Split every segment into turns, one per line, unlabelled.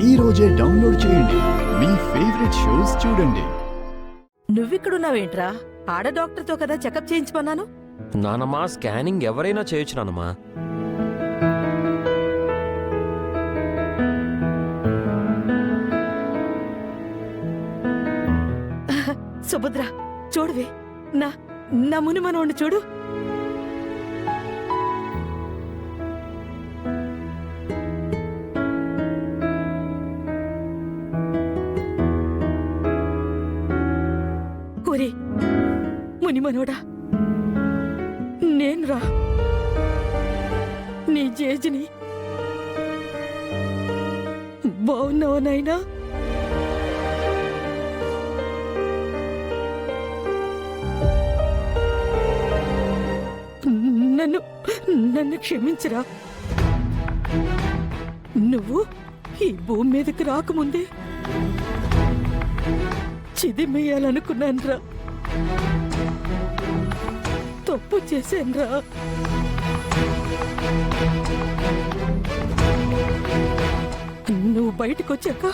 ఈ రోజే డౌన్లోడ్ చేయండి. మీ ఫేవరెట్ షోస్ చూడండి.
నువ్విక్కడున్నావేంట్రా? ఆడ డాక్టర్తో కదా చెకప్ చేయించమన్నాను.
నానమ్మా, స్కానింగ్ ఎవరైనా చేయొచ్చు నానమ్మా.
సుభద్ర, చూడవే, నా నా ముని మనోడిని చూడు. ఒరే ముని మనోడా, నేనురా నీ జేజిని. బావున్నావా నాయనా? నన్ను నన్ను క్షమించరా. నువ్వు ఈ భూమి మీదకి రాకముందే చిదిమేయాలనుకున్నానురా. తప్పు చేశానురా. నువ్వు బయటకొచ్చాక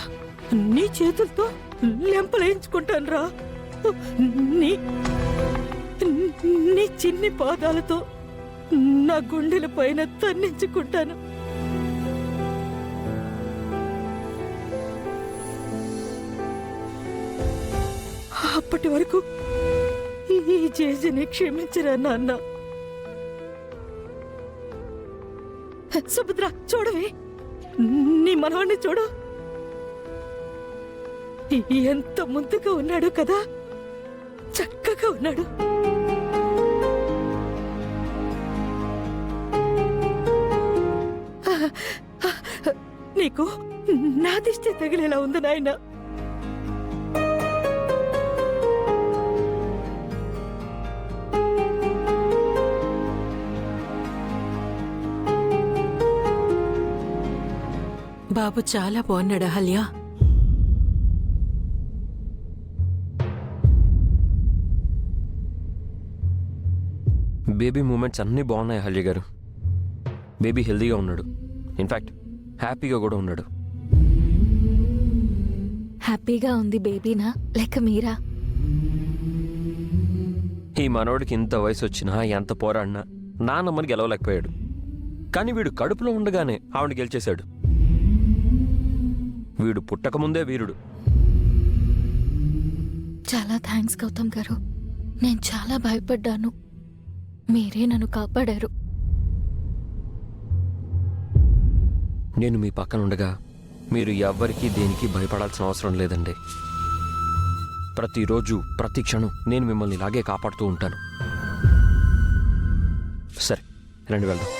నీ చేతులతో లెంపలేయించుకుంటానురా. నీ నీ చిన్ని పాదాలతో నా గుండెల పైన తన్నించుకుంటాను. అప్పటి వరకు ఈ జేజని క్షమించరా నాన్న. సుభద్ర, చూడవే, నీ మనవాణ్ణి చూడు. ఎంత ముద్దుగా ఉన్నాడు కదా, చక్కగా ఉన్నాడు. నీకు నా దిష్టి తగిలేలా ఉంది నాయన.
బాబు చాలా బాగున్నాడు అహల్య.
బేబీ మూమెంట్స్ అన్నీ బాగున్నాయి అహల్య గారు. బేబీ హెల్దీగా ఉన్నాడు. ఇన్ఫాక్ట్ హ్యాపీగా కూడా ఉన్నాడు.
హ్యాపీగా ఉంది బేబీనా లేక మీరా?
ఈ మనోడికి ఇంత వయసు వచ్చినా, ఎంత పోరాడినా నాన్నమ్మని గెలవలేకపోయాడు. కానీ వీడు కడుపులో ఉండగానే ఆవిడ గెలిచేశాడు. వీడు పుట్టకముందే వీరుడు.
చాలా థ్యాంక్స్ గౌతమ్ గారు. నేను చాలా భయపడ్డాను. మీరే నన్ను కాపాడారు.
నేను మీ పక్కన ఉండగా మీరు ఎవ్వరికీ దేనికి భయపడాల్సిన అవసరం లేదండి. ప్రతిరోజు ప్రతి క్షణం నేను మిమ్మల్ని ఇలాగే కాపాడుతూ ఉంటాను. సరే, రండి వెళ్దాం.